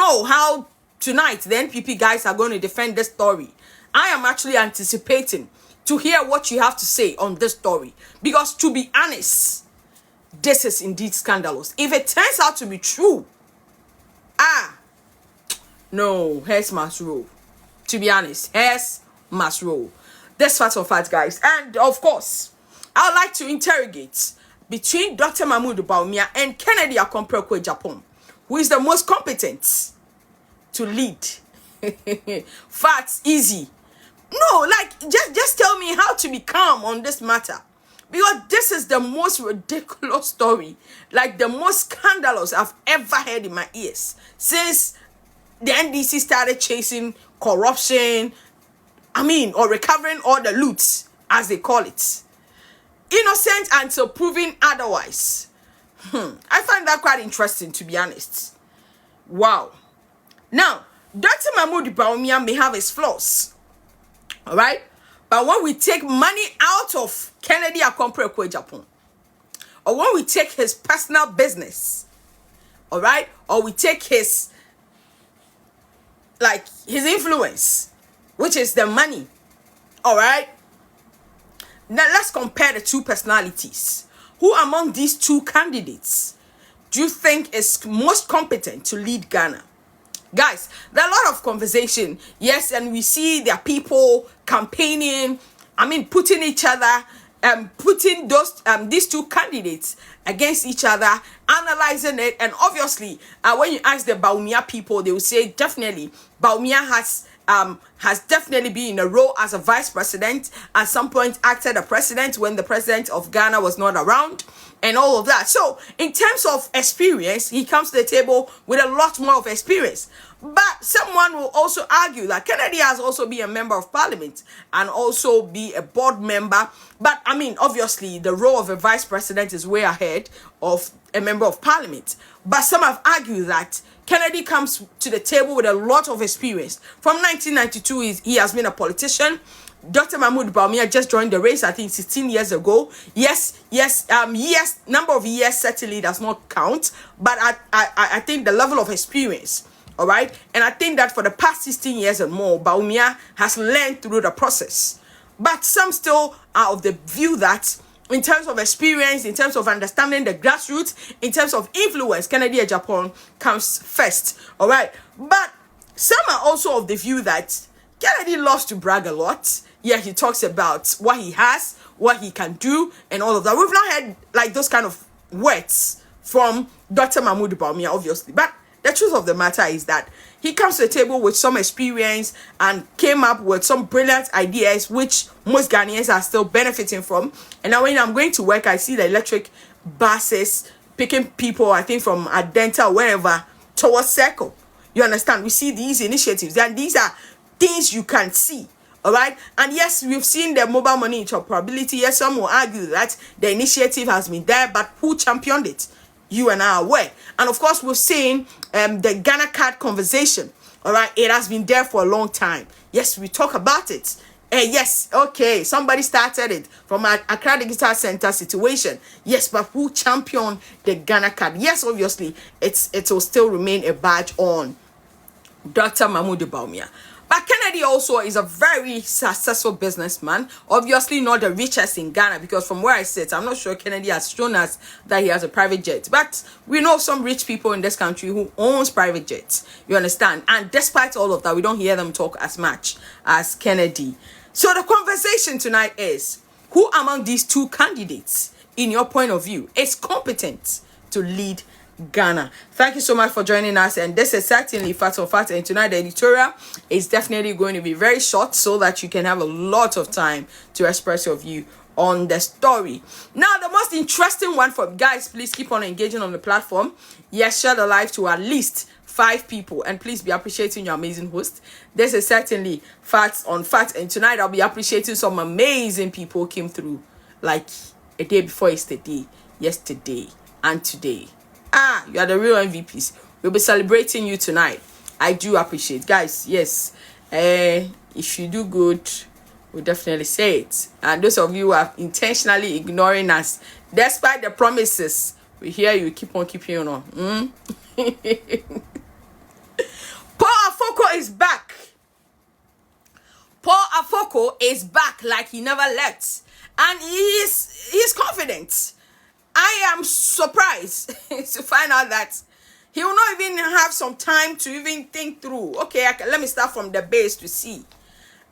know how tonight the NPP guys are going to defend this story. I am actually anticipating to hear what you have to say on this story. Because to be honest, this is indeed scandalous. If it turns out to be true, no, hairs must roll. To be honest, hairs must roll. That's fact of fact, guys. And of course, I would like to interrogate between Dr. Mahmoud Bawumia and Kennedy Agyapong, who is the most competent to lead. Facts, easy. No, like, just tell me how to be calm on this matter. Because this is the most ridiculous story, like the most scandalous I've ever heard in my ears since the NDC started chasing corruption, or recovering all the loot, as they call it. Innocent until proven otherwise. I find that quite interesting, to be honest. Wow. Now, Dr. Mahmoud Bawumia may have his flaws, all right? But when we take money out of Kennedy Agyapong, or when we take his personal business, all right? Or we take his influence, which is the money, all right? Now, let's compare the two personalities. Who among these two candidates do you think is most competent to lead Ghana? Guys, there are a lot of conversation, yes, and we see there are people campaigning, putting each other, putting these two candidates against each other, analyzing it, and obviously, when you ask the Bawumia people, they will say definitely Bawumia has definitely been in a role as a vice president, at some point acted as president when the president of Ghana was not around, and all of that. So, in terms of experience, he comes to the table with a lot more of experience. But someone will also argue that Kennedy has also been a member of parliament and also be a board member. But obviously, the role of a vice president is way ahead of a member of parliament. But some have argued that Kennedy comes to the table with a lot of experience. From 1992, he has been a politician. Dr. Mahmoud Bawumia just joined the race, I think 16 years ago. Yes, number of years certainly does not count. But I think the level of experience, all right? And I think that for the past 16 years and more, Bawumia has learned through the process. But some still are of the view that in terms of experience, in terms of understanding the grassroots, in terms of influence, Kennedy Agyapong comes first, all right? But some are also of the view that Kennedy loves to brag a lot. Yeah, he talks about what he has, what he can do, and all of that. We've not heard those kind of words from Dr. Mahmoud Bawumia, obviously. But the truth of the matter is that he comes to the table with some experience and came up with some brilliant ideas, which most Ghanaians are still benefiting from. And now when I'm going to work, I see the electric buses picking people, I think from Adenta, wherever, towards Circle. You understand? We see these initiatives, and these are things you can see. All right. And yes, we've seen the mobile money interoperability. Yes, some will argue that the initiative has been there, but who championed it? You and I are aware. And of course, we've seen the Ghana card conversation. All right. It has been there for a long time. Yes, we talk about it. Yes, okay. Somebody started it from Accra Digital Center situation. Yes, but who championed the Ghana card? Yes, obviously, it will still remain a badge on Dr. Mahmoud Bawumia. But Kennedy also is a very successful businessman. Obviously not the richest in Ghana, because from where I sit, I'm not sure Kennedy has shown us that he has a private jet. But we know some rich people in this country who owns private jets. You understand? And despite all of that, we don't hear them talk as much as Kennedy. So the conversation tonight is, who among these two candidates, in your point of view, is competent to lead Ghana? Thank you so much for joining us, and this is certainly Facts on Facts, and tonight the editorial is definitely going to be very short so that you can have a lot of time to express your view on the story. Now, the most interesting one for guys, please keep on engaging on the platform. Yes, share the live to at least 5 people, and please be appreciating your amazing host. This is certainly Facts on Facts, and tonight I'll be appreciating some amazing people who came through like a day before yesterday, and today. You are the real MVPs. We'll be celebrating you tonight. I do appreciate, guys. Yes, if you do good, we'll definitely say it. And those of you who are intentionally ignoring us, despite the promises, we hear you. Keep on keeping on. Bako is back like he never left. And he's confident. I am surprised to find out that he will not even have some time to even think through. Okay, let me start from the base to see.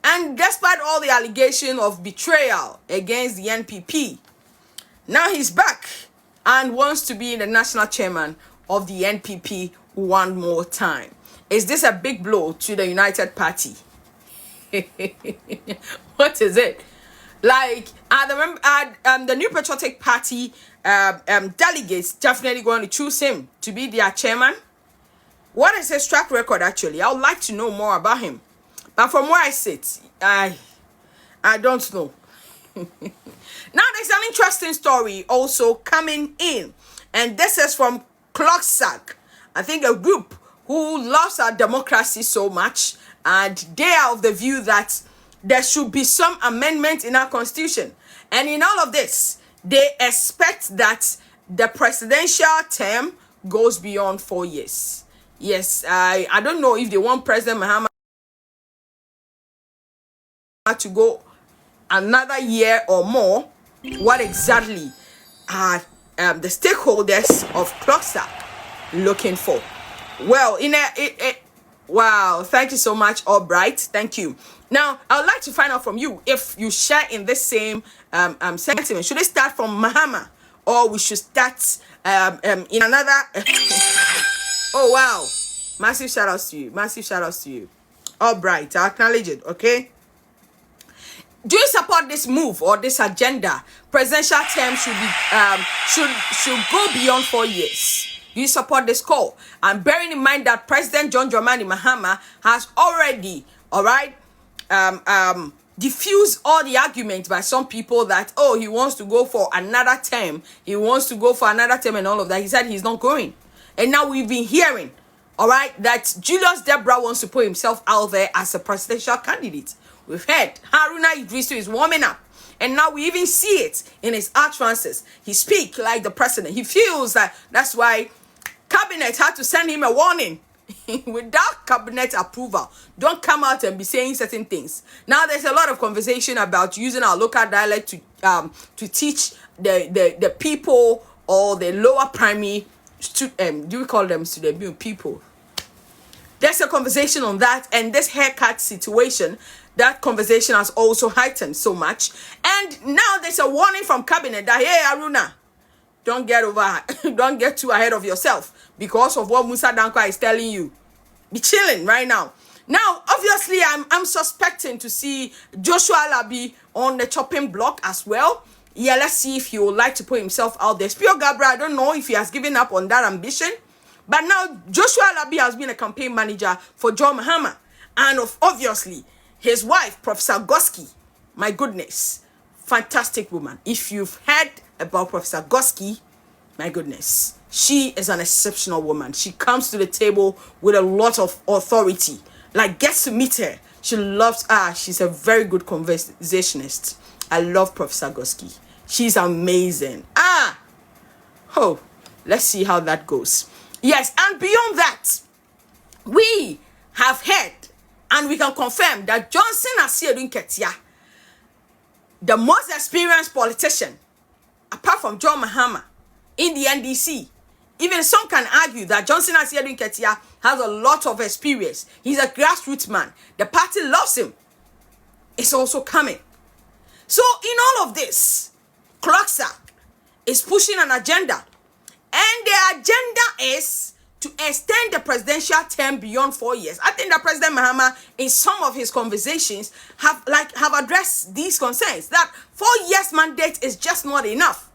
And despite all the allegation of betrayal against the NPP, now he's back and wants to be the national chairman of the NPP one more time. Is this a big blow to the United Party? What is it? Like, the New Patriotic Party delegates definitely going to choose him to be their chairman. What is his track record, actually? I would like to know more about him. But from where I sit, I don't know. Now, there's an interesting story also coming in. And this is from Clocksack. I think a group who loves our democracy so much. And they are of the view that there should be some amendment in our constitution. And in all of this, they expect that the presidential term goes beyond 4 years. Yes, I don't know if they want President Mahama to go another year or more. What exactly are the stakeholders of Clocksack looking for? Well, wow, thank you so much, Albright. Thank you. Now, I would like to find out from you if you share in this same sentiment. Should it start from Mahama, or we should start in another? Oh, wow. Massive shout outs to you. Massive shout outs to you. Albright, I acknowledge it, okay? Do you support this move or this agenda? Presidential term should be should go beyond 4 years. Do you support this call? And bearing in mind that President John Dramani Mahama has already, all right, diffused all the arguments by some people that, oh, he wants to go for another term. He wants to go for another term and all of that. He said he's not going. And now we've been hearing, all right, that Julius Debra wants to put himself out there as a presidential candidate. We've heard Haruna Idrisu is warming up. And now we even see it in his utterances. He speaks like the president. He feels that that's why Cabinet had to send him a warning. Without cabinet approval, don't come out and be saying certain things. Now there's a lot of conversation about using our local dialect to teach the people or the lower primary do we call them student people? There's a conversation on that, and this haircut situation, that conversation has also heightened so much. And now there's a warning from cabinet that, hey, Aruna, don't get too ahead of yourself because of what Musa Dankwa is telling you. Be chilling right now. Now, obviously, I'm suspecting to see Joshua Labi on the chopping block as well. Yeah, let's see if he would like to put himself out there. Spio Gabra, I don't know if he has given up on that ambition. But now, Joshua Labi has been a campaign manager for John Mahama. And obviously, his wife, Professor Goski, my goodness, fantastic woman. If you've heard about Professor Goski, my goodness, she is an exceptional woman. She comes to the table with a lot of authority. Like, gets to meet her. She loves her. She's a very good conversationist. I love Professor Goski. She's amazing. Oh, let's see how that goes. Yes, and beyond that, we have heard and we can confirm that Johnson Asiedu Nketia, the most experienced politician, apart from John Mahama, in the NDC, even some can argue that Johnson Asiedu Nketia has a lot of experience. He's a grassroots man. The party loves him. It's also coming. So in all of this, Clocksack is pushing an agenda. And the agenda is to extend the presidential term beyond 4 years. I think that President Mahama, in some of his conversations, have addressed these concerns. That 4 years mandate is just not enough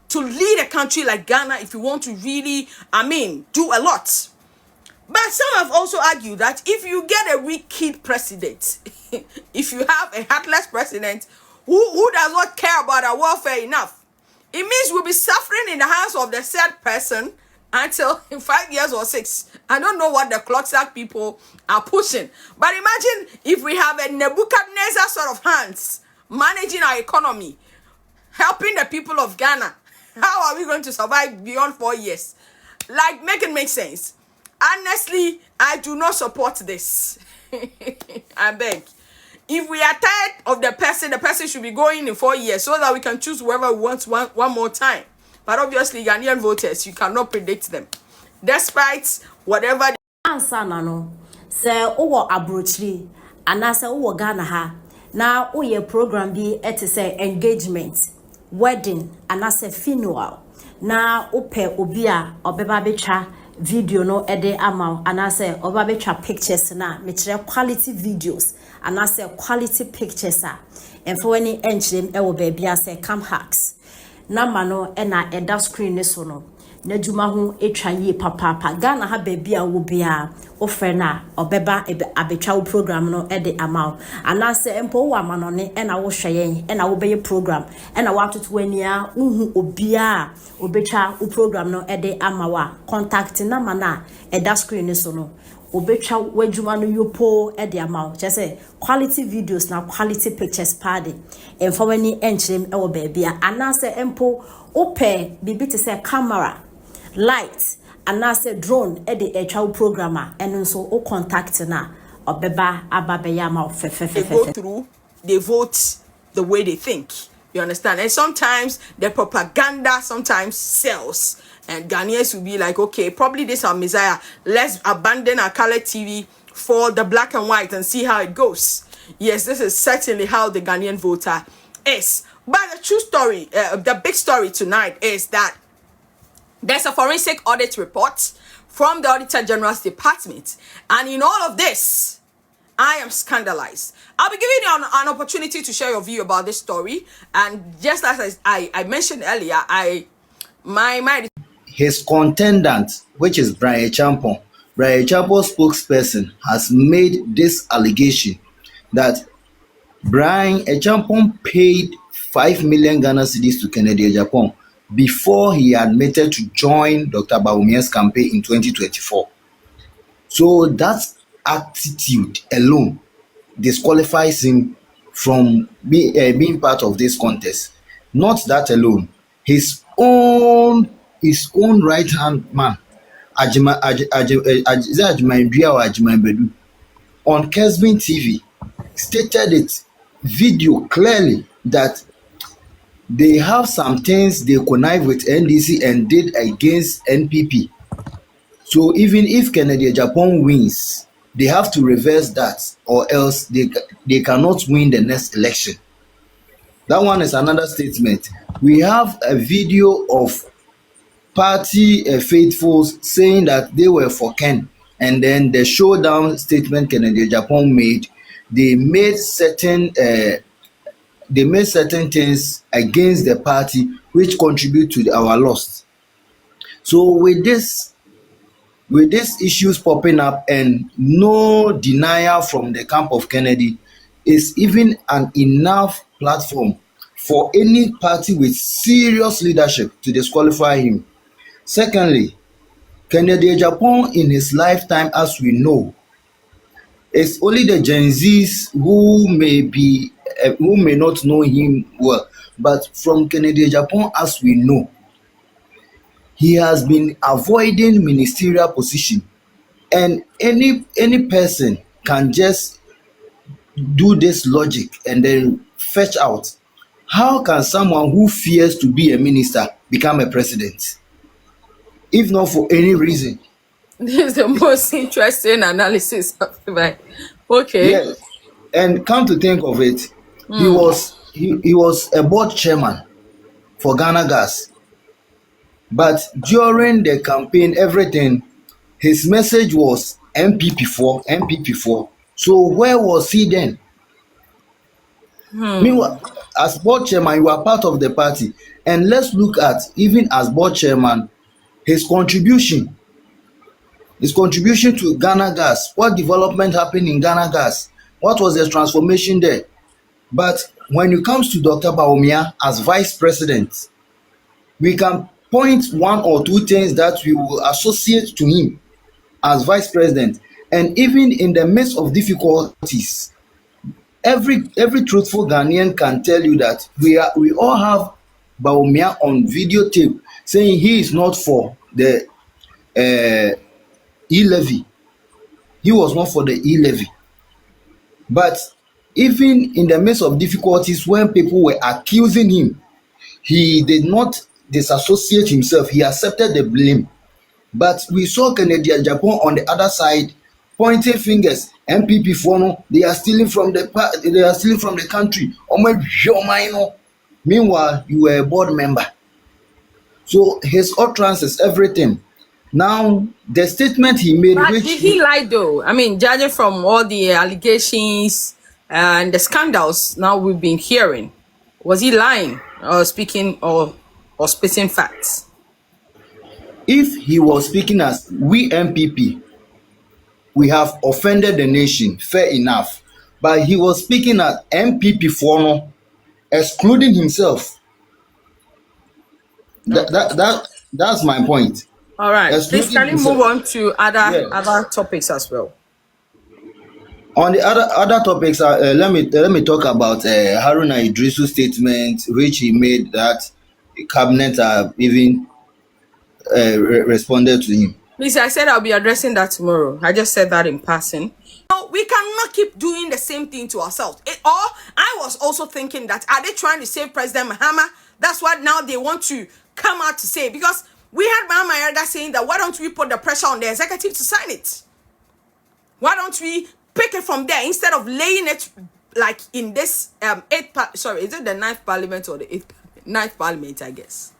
to lead a country like Ghana if you want to really, do a lot. But some have also argued that if you get a wicked president, if you have a heartless president who does not care about our welfare enough, it means we'll be suffering in the hands of the said person until in 5 years or 6. I don't know what the Clocksack people are pushing. But imagine if we have a Nebuchadnezzar sort of hands managing our economy, helping the people of Ghana. How are we going to survive beyond 4 years? Like, make it make sense. Honestly, I do not support this. I beg. If we are tired of the person should be going in 4 years so that we can choose whoever we want one more time. But obviously, Ghanaian voters, you cannot predict them. Despite whatever. Answer no. Say owo abrochiri anase owo Ghana ha. Na oye program bi ete say engagement, wedding anase funeral. Na ope obi a obeba betwa video no ede ama anase oba betwa pictures na mekyere quality videos anase quality pictures a enfo wani enchirem ewo ba bia say cam hacks. Number no ena eda screen ne so no. Na djuma ho etwa yi papa Ghana ha ba bia wo bia ofre na obeba abetwa wo program no ede ama anase empo wo amanone ena wo hweye ena wo beye program ena wo atoto ania uhu obia obetwa wo program no ede ama wa contact number na eda screen ne so no obetwa wadjuma no yopo ede ama say quality videos na quality pictures party emfa wani enchirem ewo ba bia anase empo ope bibi te say camera light anase drone e de travel programmer and so o contact na obeba ababeya ma they go through, they vote the way they think, you understand? And sometimes the propaganda sometimes sells, and Ghanaians will be like, okay, probably this our Messiah, let's abandon our color TV for the black and white and see how it goes. Yes, this is certainly how the Ghanaian voter is. But the true story, the big story tonight is that there's a forensic audit report from the Auditor General's Department. And in all of this, I am scandalized. I'll be giving you an opportunity to share your view about this story. And just as I mentioned earlier, his contendant, which is Brian Agyapong, spokesperson, has made this allegation that Brian Agyapong paid 5 million Ghana cedis to Kennedy Agyapong before he admitted to join Dr. Bawumia's campaign in 2024. So that attitude alone disqualifies him from being part of this contest. Not that alone, his own right hand man, Ajima on Kesbin TV stated it video clearly that they have some things they connive with NDC and did against NPP. So even if Kennedy Agyapong wins, they have to reverse that, or else they cannot win the next election. That one is another statement. We have a video of party faithfuls saying that they were for Ken, and then the showdown statement Kennedy Agyapong made, they made certain things against the party which contribute to our loss. So with these issues popping up and no denial from the camp of Kennedy is even an enough platform for any party with serious leadership to disqualify him. Secondly, Kennedy Agyapong in his lifetime, as we know, it's only the Gen Zs who may not know him well, but from Kennedy Agyapong, as we know, he has been avoiding ministerial position, and any person can just do this logic and then fetch out. How can someone who fears to be a minister become a president, if not for any reason? This is the most interesting analysis of it. Okay. Yes. And come to think of it, he was a board chairman for Ghana Gas. But during the campaign, everything, his message was MPP4. So where was he then? Meanwhile, as board chairman, you are part of the party. And let's look at, even as board chairman, his contribution to Ghana Gas. What development happened in Ghana Gas? What was the transformation there? But when it comes to Dr. Bawumia as vice president, we can point one or two things that we will associate to him as vice president. And even in the midst of difficulties, every truthful Ghanaian can tell you that we all have Bawumia on videotape saying he is not for the e-levy. He was not for the e-levy. But Even in the midst of difficulties, when people were accusing him, he did not disassociate himself. He accepted the blame. But we saw Kennedy Agyapong on the other side pointing fingers. MPP for no, they are stealing from the country. Meanwhile, you were a board member. So his utterance is everything. Now, the statement he made, But which did he lie though? I mean, judging from all the allegations and the scandals now we've been hearing, was he lying or speaking or spitting facts? if he was speaking as we MPP, we have offended the nation, fair enough. But he was speaking as MPP for no, excluding himself. Okay. That's my point. All right. Please Excluding can you move himself. on to Yeah. other topics as well? On the other topics, let me talk about Haruna Idrisu's statement, which he made that the cabinet have even responded to him. Please, I said I'll be addressing that tomorrow. I just said that in passing. No, we cannot keep doing the same thing to ourselves. Or I was also thinking that are they trying to save President Mahama? That's what now they want to come out to say. Because we had Mahama Yarga saying that why don't we put the pressure on the executive to sign it? Why don't we pick it from there instead of laying it like in this is it the ninth parliament or the ninth parliament, I guess.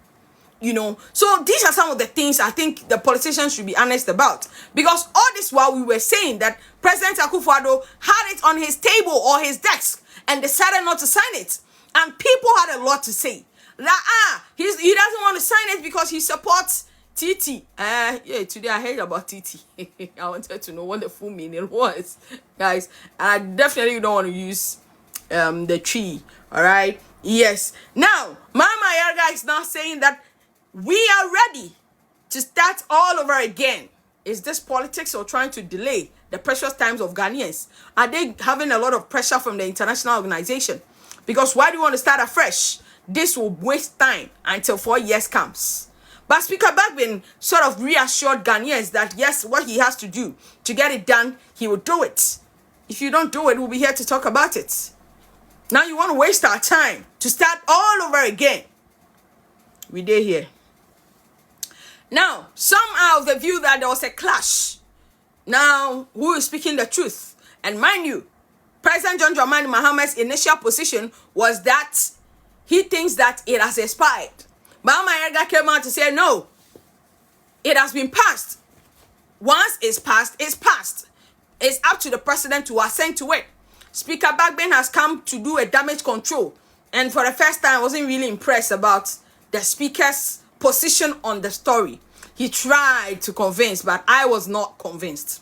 You know, so these are some of the things I think the politicians should be honest about. Because all this while we were saying that President Akufo-Addo had it on his table or his desk and decided not to sign it. And people had a lot to say. That he doesn't want to sign it because he supports TT. Yeah, today I heard about TT. I wanted to know what the full meaning was, guys. And I definitely don't want to use the tree. All right. Yes. Now, Mama Yarga is now saying that we are ready to start all over again. Is this politics or trying to delay the precious times of Ghanaians? Are they having a lot of pressure from the international organization? Because why do you want to start afresh? This will waste time until 4 years comes. But Speaker Bagbin sort of reassured Ghanaians that yes, what he has to do to get it done, he will do it. If you don't do it, we'll be here to talk about it. Now you want to waste our time to start all over again. We did here. Now, some are of the view that there was a clash. Now, who is speaking the truth? And mind you, President John Dramani Mahama's initial position was that he thinks that it has expired. Mahama Yarga came out to say, no, it has been passed. Once it's passed, it's passed. It's up to the president to assent to it. Speaker Bagbin has come to do a damage control. And for the first time, I wasn't really impressed about the speaker's position on the story. He tried to convince, but I was not convinced.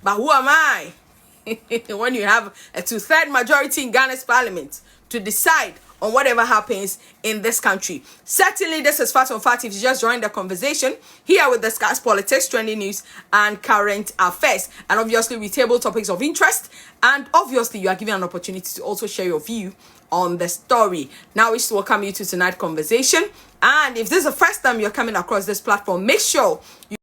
But who am I? When you have a 2/3 majority in Ghana's parliament to decide on whatever happens in this country. Certainly, this is Fact on Fact. If you just joined the conversation, here we discuss politics, trending news, and current affairs. And obviously, we table topics of interest. And obviously, you are given an opportunity to also share your view on the story. Now, I wish to welcome you to tonight's conversation. And if this is the first time you're coming across this platform, make sure you